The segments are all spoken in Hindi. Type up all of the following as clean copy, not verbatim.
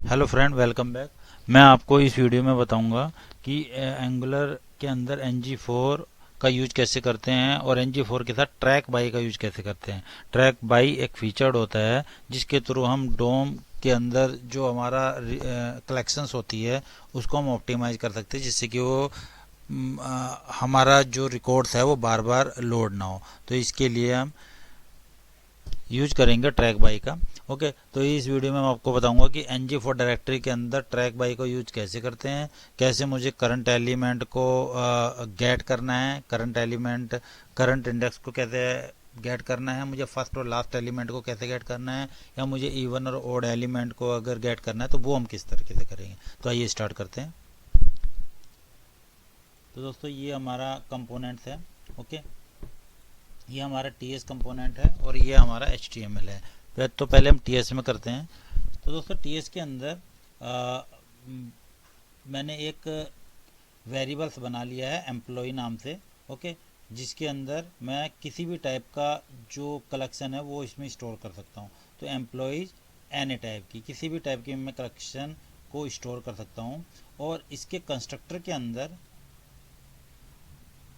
Hello friend, welcome back. मैं आपको इस वीडियो में बताऊंगा कि एंगुलर के अंदर NG4 का यूज कैसे करते हैं और NG4 के साथ ट्रैक बाई का यूज कैसे करते हैं। ट्रैक बाई एक फीचर्ड होता है जिसके थ्रू हम डोम के अंदर जो हमारा कलेक्शंस होती है उसको हम ऑप्टिमाइज कर सकते हैं, जिससे कि वो हमारा जो रिकॉर्ड्स है वो बार बार लोड ना हो। तो इसके लिए हम यूज करेंगे ट्रैक बाई का। ओके, तो इस वीडियो में मैं आपको बताऊंगा कि NG4 डायरेक्टरी के अंदर ट्रैक बाई को यूज कैसे करते हैं, कैसे मुझे करंट एलिमेंट को गेट करना है, करंट एलिमेंट करंट इंडेक्स को कैसे गेट करना है, मुझे फर्स्ट और लास्ट एलिमेंट को कैसे गेट करना है, या मुझे इवन और ओड एलिमेंट को अगर गेट करना है तो वो हम किस तरीके से करेंगे। तो आइए स्टार्ट करते हैं। तो दोस्तों, ये हमारा कंपोनेंट्स है। ओके, ये हमारा TS कंपोनेंट है और ये हमारा HTML है। तो पहले हम TS में करते हैं। तो दोस्तों, TS के अंदर मैंने एक वेरिएबल्स बना लिया है एम्प्लॉय नाम से। ओके, जिसके अंदर मैं किसी भी टाइप का जो कलेक्शन है वो इसमें स्टोर कर सकता हूँ। तो एम्प्लॉयज एनी टाइप की, किसी भी टाइप की मैं कलेक्शन को स्टोर कर सकता हूँ। और इसके कंस्ट्रक्टर के अंदर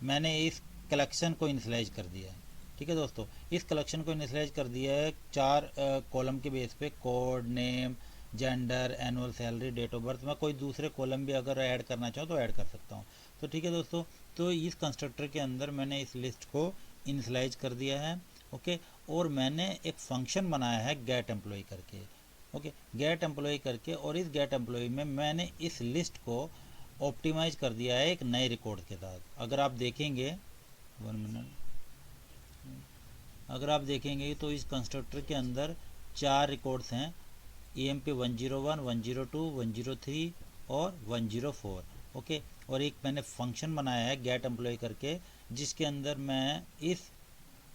मैंने इस कलेक्शन को इनिशियलाइज कर दिया है। ठीक है दोस्तों, इस कलेक्शन को इनिशियलाइज कर दिया है 4 कॉलम के बेस पे। Code, name, gender, annual salary, date of birth. मैं कोई दूसरे कॉलम भी अगर ऐड करना चाहूँ तो ऐड कर सकता हूँ। तो ठीक है दोस्तों, तो इस कंस्ट्रक्टर के अंदर मैंने इस लिस्ट को इनिशियलाइज कर दिया है। ओके, और मैंने एक फंक्शन बनाया है गेट एम्प्लॉय करके। ओके, गेट एम्प्लॉय करके, और इस गेट एम्प्लॉय में मैंने इस लिस्ट को ऑप्टिमाइज कर दिया है एक नए रिकॉर्ड के साथ। अगर आप देखेंगे, 1 मिनट, अगर आप देखेंगे तो इस कंस्ट्रक्टर के अंदर 4 रिकॉर्ड्स हैं, EMP101, 102, 103 और 104। ओके, और एक मैंने फंक्शन बनाया है गेट एम्प्लॉय करके, जिसके अंदर मैं इस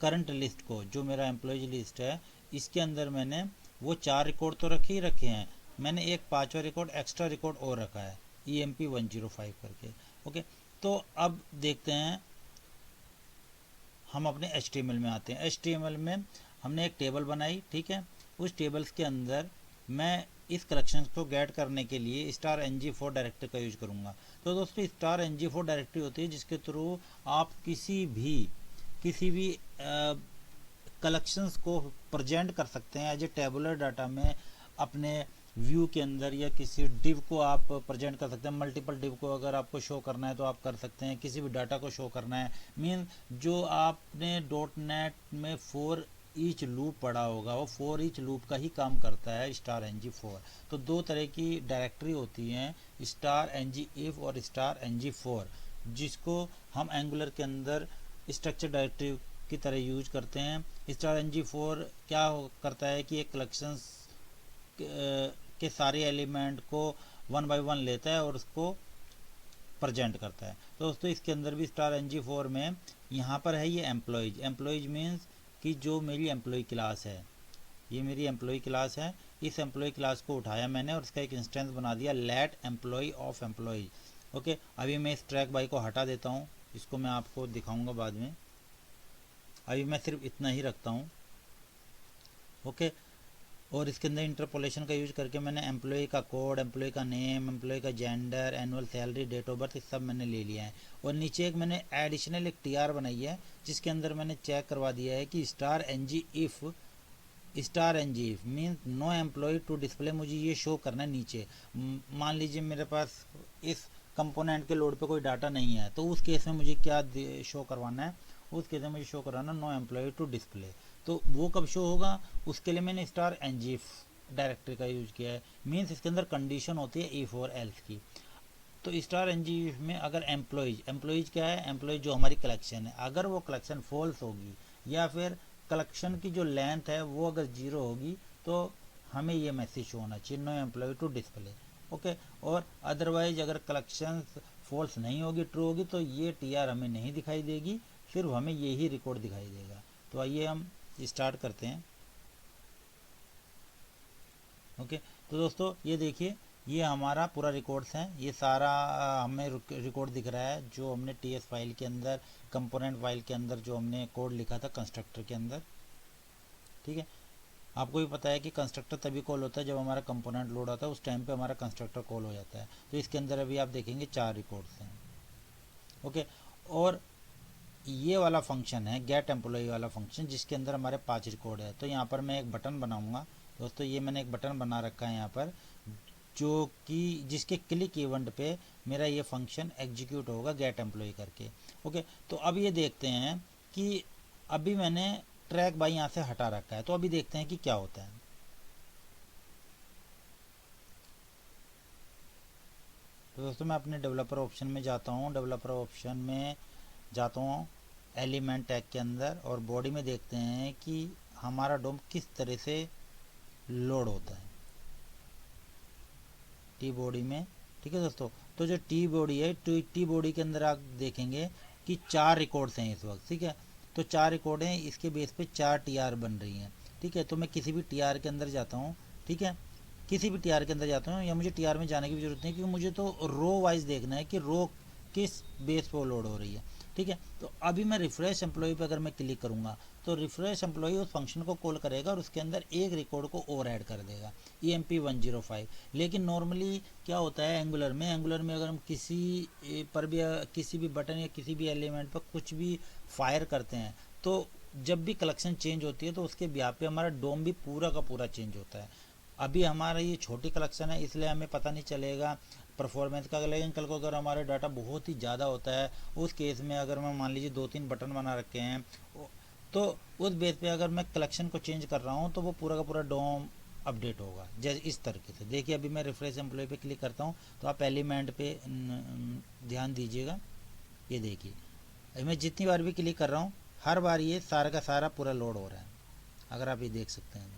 करंट लिस्ट को, जो मेरा एम्प्लॉयज लिस्ट है, इसके अंदर मैंने वो 4 रिकॉर्ड तो रखे ही रखे हैं, मैंने एक 5वां रिकॉर्ड एक्स्ट्रा रिकॉर्ड और रखा है EMP105 करके। ओके, तो अब देखते हैं, हम अपने HTML में आते हैं। HTML में हमने एक टेबल बनाई। ठीक है, उस टेबल्स के अंदर मैं इस कलेक्शन को गेट करने के लिए *NG4 डायरेक्टरी का यूज करूंगा। तो दोस्तों, *NG4 डायरेक्टरी होती है जिसके थ्रू आप किसी भी कलेक्शंस को प्रेजेंट कर सकते हैं एज ए टेबुलर डाटा में अपने व्यू के अंदर, या किसी डिव को आप प्रेजेंट कर सकते हैं। मल्टीपल डिव को अगर आपको शो करना है तो आप कर सकते हैं, किसी भी डाटा को शो करना है। मीन जो आपने .NET में फॉर ईच लूप पढ़ा होगा, वो फॉर ईच लूप का ही काम करता है *NG4। तो 2 तरह की डायरेक्टरी होती हैं, *NGIF और *NG4, जिसको हम एंगुलर के अंदर स्ट्रक्चर डायरेक्टरी की तरह यूज करते हैं। *NG4 क्या करता है कि एक कलेक्शंस के सारे एलिमेंट को 1 बाय 1 लेता है और उसको प्रेजेंट करता है। तो दोस्तों, इसके अंदर भी *NG4 में यहाँ पर है ये एम्प्लॉयज। एम्प्लॉयज मीन्स कि जो मेरी एम्प्लॉय क्लास है, ये मेरी एम्प्लॉय क्लास है। इस एम्प्लॉय क्लास को उठाया मैंने और इसका एक इंस्टेंस बना दिया let employ of employ. Okay, अभी मैं इस ट्रैक बाई को हटा देता हूँ, इसको मैं आपको दिखाऊंगा बाद में। अभी मैं सिर्फ इतना ही रखता हूँ। ओके, और इसके अंदर इंटरपोलेशन का यूज करके मैंने एम्प्लॉय का कोड, एम्प्लॉय का नेम, एम्प्लॉय का gender, annual salary, date of birth, ये सब मैंने ले लिया है। और नीचे एक मैंने एडिशनल एक TR बनाई है, जिसके अंदर मैंने चेक करवा दिया है कि *NG if means no employ to display, मुझे ये शो करना है नीचे। मान लीजिए मेरे पास इस कंपोनेंट के लोड पे कोई डाटा नहीं है, तो उस केस में मुझे क्या शो करवाना है, उस केस में मुझे शो कराना नो एम्प्लॉय टू डिस्प्ले। तो वो कब शो होगा, उसके लिए मैंने *NGIF डायरेक्टरी का यूज किया है। मीन्स इसके अंदर कंडीशन होती है if और else की। तो *NGIF में अगर एम्प्लॉयज क्या है, एम्प्लॉयज जो हमारी कलेक्शन है, अगर वो कलेक्शन फॉल्स होगी या फिर कलेक्शन की जो लेंथ है वो अगर 0 होगी, तो हमें ये मैसेज शो होना चाहिए no employ to display. Okay, और अदरवाइज अगर कलेक्शन फॉल्स नहीं होगी, ट्रू होगी, तो ये TR हमें नहीं दिखाई देगी, सिर्फ हमें यही रिकॉर्ड दिखाई देगा। तो आइए हम स्टार्ट करते हैं। ओके, तो दोस्तों, ये देखिए, ये हमारा पूरा रिकॉर्ड्स है। ये सारा हमें रिकॉर्ड दिख रहा है जो हमने TS फाइल के अंदर, कंपोनेंट फाइल के अंदर जो हमने कोड लिखा था कंस्ट्रक्टर के अंदर। ठीक है, आपको भी पता है कि कंस्ट्रक्टर तभी कॉल होता है जब हमारा कंपोनेंट लोड आता है, उस टाइम पे हमारा कंस्ट्रक्टर कॉल हो जाता है। तो इसके अंदर अभी आप देखेंगे 4 रिकॉर्ड्स हैं। ओके, और ये वाला फंक्शन है गेट एम्प्लॉय वाला फंक्शन, जिसके अंदर हमारे 5 रिकॉर्ड है। तो यहाँ पर मैं एक बटन बनाऊंगा दोस्तों, ये मैंने एक बटन बना रखा है यहाँ पर, जो कि जिसके क्लिक इवेंट पे मेरा ये फंक्शन एग्जीक्यूट होगा गेट एम्प्लॉय करके। ओके, तो अब ये देखते हैं कि अभी मैंने ट्रैक बाय यहाँ से हटा रखा है, तो अभी देखते हैं कि क्या होता है। तो दोस्तों मैं अपने डेवलपर ऑप्शन में जाता हूँ, डेवलपर ऑप्शन में जाता हूँ एलिमेंट टैग के अंदर, और बॉडी में देखते हैं कि हमारा डोम किस तरह से लोड होता है टी बॉडी में। ठीक है दोस्तों, तो जो टी बॉडी है, टी बॉडी के अंदर आप देखेंगे कि 4 रिकॉर्ड्स हैं इस वक्त। ठीक है, तो 4 रिकॉर्ड हैं, इसके बेस पे 4 टीआर बन रही हैं। ठीक है, तो मैं किसी भी टीआर के अंदर जाता हूँ। ठीक है, किसी भी टीआर के अंदर जाता हूँ, या मुझे टीआर में जाने की भी जरूरत नहीं, क्योंकि मुझे तो रो वाइज देखना है कि रो किस बेस पर लोड हो रही है। ठीक है, तो अभी मैं रिफ्रेश एम्प्लॉय पे अगर मैं क्लिक करूंगा तो रिफ्रेश एम्प्लॉय उस फंक्शन को कॉल करेगा और उसके अंदर एक रिकॉर्ड को और ऐड कर देगा EMP105। लेकिन नॉर्मली क्या होता है एंगुलर में अगर हम किसी पर भी किसी भी बटन या किसी भी एलिमेंट पर कुछ भी फायर करते हैं, तो जब भी कलेक्शन चेंज होती है तो उसके ब्याह पे हमारा डोम भी पूरा का पूरा चेंज होता है। अभी हमारा ये छोटी कलेक्शन है, इसलिए हमें पता नहीं चलेगा परफॉर्मेंस का, लेकिन कल को अगर हमारे डाटा बहुत ही ज़्यादा होता है, उस केस में अगर मैं मान लीजिए 2-3 बटन बना रखे हैं, तो उस बेस पे अगर मैं कलेक्शन को चेंज कर रहा हूँ तो वो पूरा का पूरा डोम अपडेट होगा। जैसे इस तरीके से देखिए, अभी मैं रिफ्रेश एम्प्लॉय पे क्लिक करता हूँ तो आप एलिमेंट पे ध्यान दीजिएगा। ये देखिए मैं जितनी बार भी क्लिक कर रहा हूँ, हर बार ये सारा का सारा पूरा लोड हो रहा है, अगर आप ये देख सकते हैं।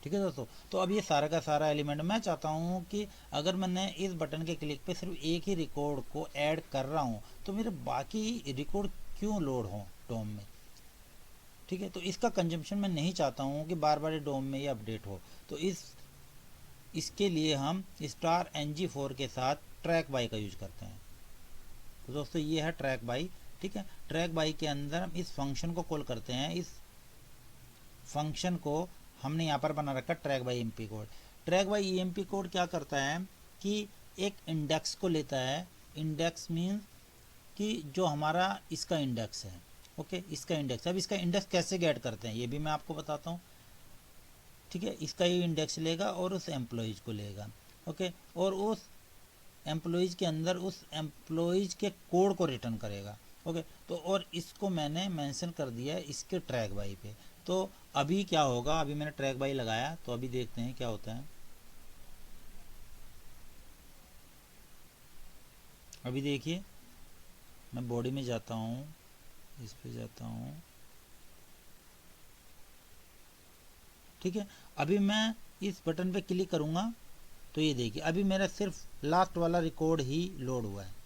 ठीक है दोस्तों, तो अब ये सारा का सारा एलिमेंट मैं चाहता हूँ कि अगर मैंने इस बटन के क्लिक पे सिर्फ एक ही रिकॉर्ड को ऐड कर रहा हूँ तो मेरे बाकी रिकॉर्ड क्यों लोड हो डोम में। ठीक है, तो इसका कंजम्पशन मैं नहीं चाहता हूँ कि बार बार डोम में ये अपडेट हो। तो इसके लिए हम *ng4 के साथ ट्रैक बाय का यूज करते हैं। तो दोस्तों ये है ट्रैक बाय। ठीक है, ट्रैक बाय के अंदर हम इस फंक्शन को कॉल करते हैं। इस फंक्शन को हमने यहाँ पर बना रखा track bye EMP code. Track bye EMP code क्या करता है कि एक इंडेक्स को लेता है। इंडेक्स मीन्स कि जो हमारा इसका इंडेक्स है। ओके, इसका इंडेक्स। अब इसका इंडेक्स कैसे गेट करते हैं ये भी मैं आपको बताता हूँ। ठीक है, इसका ये इंडेक्स लेगा और उस एम्प्लॉयज को लेगा। ओके, और उस एम्प्लॉयज के अंदर उस एम्प्लॉयज के कोड को रिटर्न करेगा। ओके, तो और इसको मैंने मेंशन कर दिया है इसके ट्रैक बाय पे। तो अभी क्या होगा, अभी मैंने ट्रैक बाय लगाया तो अभी देखते हैं क्या होता है। अभी देखिए मैं बॉडी में जाता हूँ, इस पे जाता हूँ। ठीक है, अभी मैं इस बटन पे क्लिक करूँगा तो ये देखिए अभी मेरा सिर्फ लास्ट वाला रिकॉर्ड ही लोड हुआ है।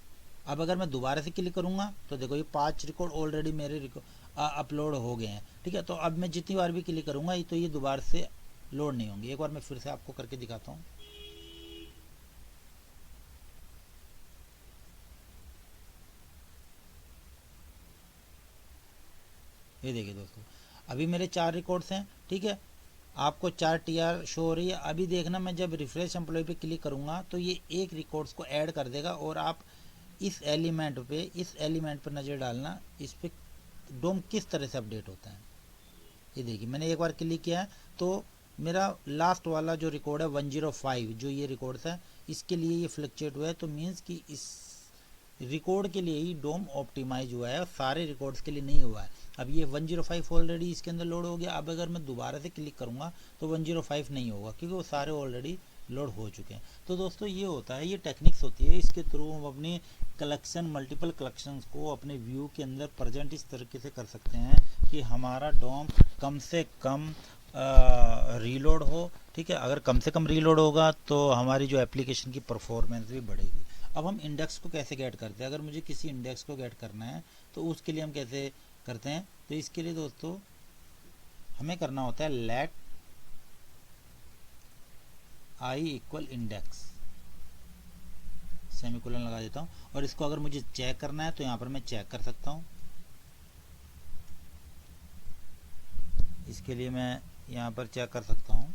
अब अगर मैं दोबारा से क्लिक करूँगा तो देखो ये 5 रिकॉर्ड ऑलरेडी मेरे अपलोड हो गए हैं। ठीक है, तो अब मैं जितनी बार भी क्लिक करूँगा तो ये दोबारा से लोड नहीं होंगे। एक बार मैं फिर से आपको करके दिखाता हूँ। ये देखिए दोस्तों अभी मेरे 4 रिकॉर्ड्स हैं। ठीक है, आपको 4 TR शो हो रही है। अभी देखना मैं जब रिफ्रेश एम्प्लॉय पे क्लिक करूँगा तो ये एक रिकॉर्ड्स को ऐड कर देगा, और आप इस एलिमेंट पर नज़र डालना, इस पे डोम किस तरह से अपडेट होता है। ये देखिए मैंने एक बार क्लिक किया है तो मेरा लास्ट वाला जो रिकॉर्ड है 105 जो ये रिकॉर्ड है, इसके लिए ये फ्लक्चुएट हुआ है। तो मीन्स कि इस रिकॉर्ड के लिए ही डोम ऑप्टिमाइज हुआ है और सारे रिकॉर्ड्स के लिए नहीं हुआ है। अब ये 105 ऑलरेडी इसके अंदर लोड हो गया। अब अगर मैं दोबारा से क्लिक करूँगा तो 105 नहीं होगा, क्योंकि वो सारे ऑलरेडी लोड हो चुके हैं। तो दोस्तों ये होता है, ये टेक्निक्स होती है, इसके थ्रू हम अपनी कलेक्शन मल्टीपल कलेक्शंस को अपने व्यू के अंदर प्रेजेंट इस तरीके से कर सकते हैं कि हमारा डोम कम से कम रीलोड हो। ठीक है, अगर कम से कम रीलोड होगा तो हमारी जो एप्लीकेशन की परफॉर्मेंस भी बढ़ेगी। अब हम इंडेक्स को कैसे गेट करते हैं, अगर मुझे किसी इंडेक्स को गेट करना है तो उसके लिए हम कैसे करते हैं। तो इसके लिए दोस्तों हमें करना होता है let i equal index, semicolon लगा देता हूँ। और इसको अगर मुझे चेक करना है तो यहाँ पर मैं चेक कर सकता हूँ। इसके लिए मैं यहाँ पर चेक कर सकता हूँ।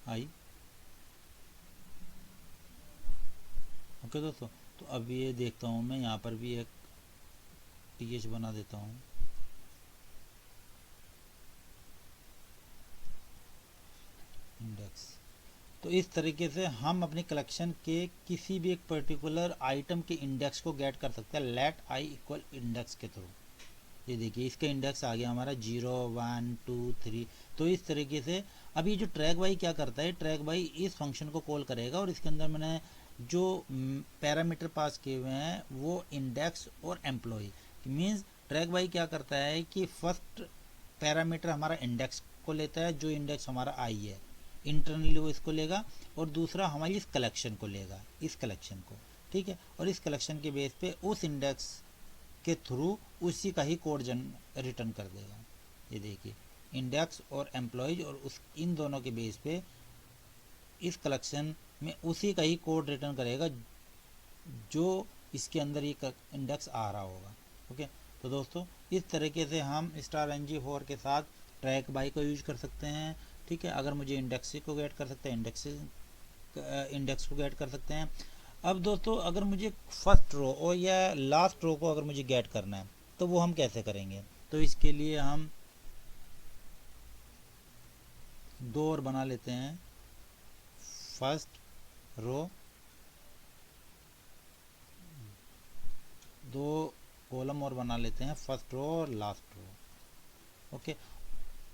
आई ओके दोस्तों, तो अब ये देखता हूँ मैं यहाँ पर भी एक टीएच बना देता हूँ। इंडेक्स, तो इस तरीके से हम अपनी कलेक्शन के किसी भी एक पर्टिकुलर आइटम के इंडेक्स को गेट कर सकते हैं लेट आई इक्वल इंडेक्स के थ्रू। ये देखिए इसका इंडेक्स आ गया हमारा 0 1 2 3। तो इस तरीके से अब ये जो ट्रैक बाई क्या करता है, ट्रैक बाई इस फंक्शन को कॉल करेगा और इसके अंदर मैंने जो पैरामीटर पास किए हुए हैं वो इंडेक्स और एम्प्लॉय मीन्स ट्रैक बाई क्या करता है कि फर्स्ट पैरामीटर हमारा इंडेक्स को लेता है, जो इंडेक्स हमारा आई है इंटरनली वो इसको लेगा, और दूसरा हमारी इस कलेक्शन को लेगा, इस कलेक्शन को, ठीक है, और इस कलेक्शन के बेस पे उस इंडेक्स के थ्रू उसी का ही कोड रिटर्न कर देगा। ये देखिए इंडेक्स और एम्प्लॉयज और उस इन दोनों के बेस पे इस कलेक्शन में उसी का ही कोड रिटर्न करेगा जो इसके अंदर ये इंडेक्स आ रहा होगा। ओके, तो दोस्तों इस तरीके से हम StarNG4 के साथ ट्रैक बाई को यूज कर सकते हैं। ठीक है, अगर मुझे इंडेक्स को गेट कर सकते हैं इंडेक्स को गेट कर सकते हैं। अब दोस्तों अगर मुझे फर्स्ट रो और या लास्ट रो को अगर मुझे गेट करना है तो वो हम कैसे करेंगे, तो इसके लिए हम दो और बना लेते हैं, फर्स्ट रो, दो कॉलम और बना लेते हैं, फर्स्ट रो और लास्ट रो। ओके,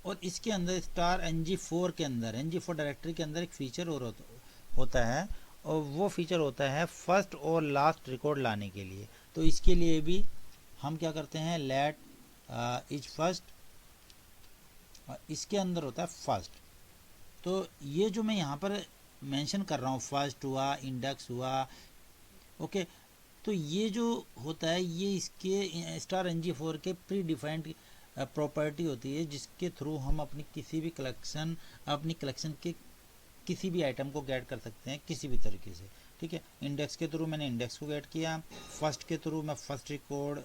और इसके अंदर StarNG4 के अंदर NG4 डायरेक्टरी के अंदर एक फीचर और होता है, और वो फीचर होता है फर्स्ट और लास्ट रिकॉर्ड लाने के लिए। तो इसके लिए भी हम क्या करते हैं, लेट इज फर्स्ट, इसके अंदर होता है फर्स्ट। तो ये जो मैं यहाँ पर मेंशन कर रहा हूँ, फर्स्ट हुआ, इंडेक्स हुआ, ओके, तो ये जो होता है ये इसके StarNG4 के प्री डिफाइंड प्रॉपर्टी होती है, जिसके थ्रू हम अपनी किसी भी अपनी कलेक्शन के किसी भी आइटम को गेट कर सकते हैं किसी भी तरीके से। ठीक है, इंडेक्स के थ्रू मैंने इंडेक्स को गेट किया, फर्स्ट के थ्रू मैं फर्स्ट रिकॉर्ड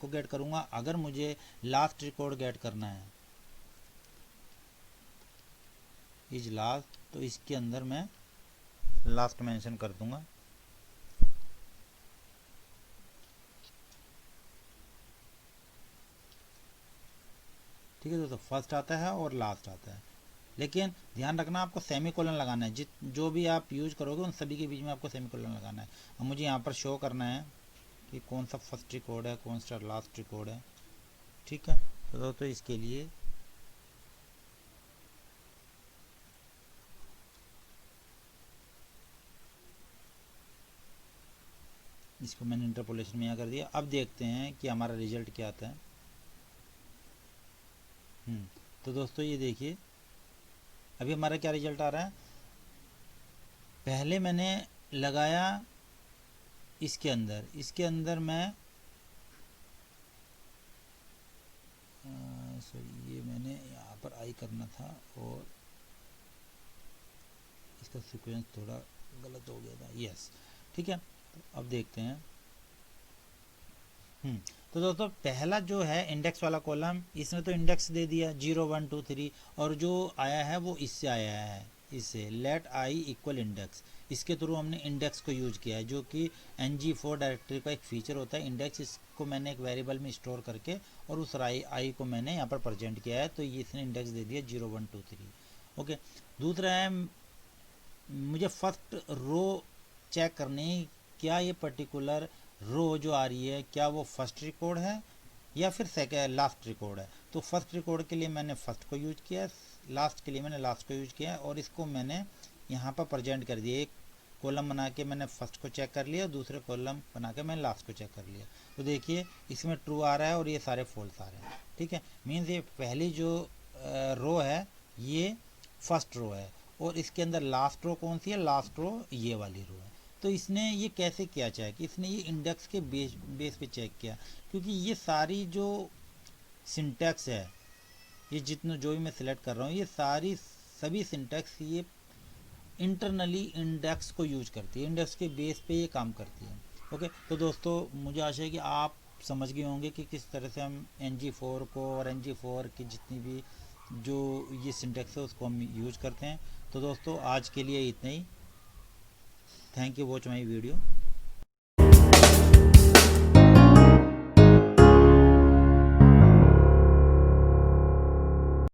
को गेट करूँगा। अगर मुझे लास्ट रिकॉर्ड गेट करना है, इज लास्ट, तो इसके अंदर मैं लास्ट मेंशन कर दूंगा। ठीक है दोस्तों, फर्स्ट आता है और लास्ट आता है, लेकिन ध्यान रखना आपको सेमीकोलन लगाना है। जो भी आप यूज करोगे उन सभी के बीच में आपको सेमीकोलन लगाना है। अब मुझे यहाँ पर शो करना है कि कौन सा फर्स्ट रिकॉर्ड है, कौन सा लास्ट रिकॉर्ड है। ठीक है, तो दोस्तों इसके लिए इसको मैंने इंटरपोलेशन में यहाँ कर दिया। अब देखते हैं कि हमारा रिजल्ट क्या आता है। तो दोस्तों ये देखिए अभी हमारा क्या रिजल्ट आ रहा है। पहले मैंने लगाया इसके अंदर मैं सॉरी, ये मैंने यहाँ पर आई करना था और इसका सीक्वेंस थोड़ा गलत हो गया था। यस, ठीक है, अब देखते हैं। तो दोस्तों पहला जो है इंडेक्स वाला कॉलम, इसने तो इंडेक्स दे दिया 0 1 2 3, और जो आया है वो इससे आया है, इससे लेट आई इक्वल इंडेक्स। इसके थ्रू हमने इंडेक्स को यूज किया है, जो कि NG4 डायरेक्टरी का एक फीचर होता है इंडेक्स। इसको मैंने एक वेरिएबल में स्टोर करके और उस आई को मैंने यहाँ पर प्रेजेंट किया है, तो ये इसने इंडेक्स दे दिया 0 1 2 3। ओके, दूसरा है मुझे फर्स्ट रो चेक करनी, क्या ये पर्टिकुलर रो जो आ रही है क्या वो फर्स्ट रिकॉर्ड है या फिर सेकेंड लास्ट रिकॉर्ड है। तो फर्स्ट रिकॉर्ड के लिए मैंने फर्स्ट को यूज किया, लास्ट के लिए मैंने लास्ट को यूज किया, और इसको मैंने यहाँ पर प्रेजेंट कर दिया। एक कॉलम बना के मैंने फर्स्ट को चेक कर लिया, दूसरे कॉलम बना के मैंने लास्ट को चेक कर लिया। तो देखिए इसमें ट्रू आ रहा है और ये सारे फॉल्स आ रहे हैं। ठीक है, मीन्स ये पहली जो रो है ये फर्स्ट रो है, और इसके अंदर लास्ट रो कौन सी है, लास्ट रो ये वाली रो है। तो इसने ये कैसे किया चेक, इसने ये इंडेक्स के बेस पे चेक किया, क्योंकि ये सारी जो सिंटैक्स है, ये जितने जो भी मैं सिलेक्ट कर रहा हूँ, ये सारी सभी सिंटैक्स ये इंटरनली इंडेक्स को यूज करती है, इंडेक्स के बेस पे ये काम करती है। ओके, तो दोस्तों मुझे आशा है कि आप समझ गए होंगे कि किस तरह से हम ng4 को और ng4 की जितनी भी जो ये सिंटेक्स है उसको हम यूज करते हैं। तो दोस्तों आज के लिए इतना ही। Thank you watch my video.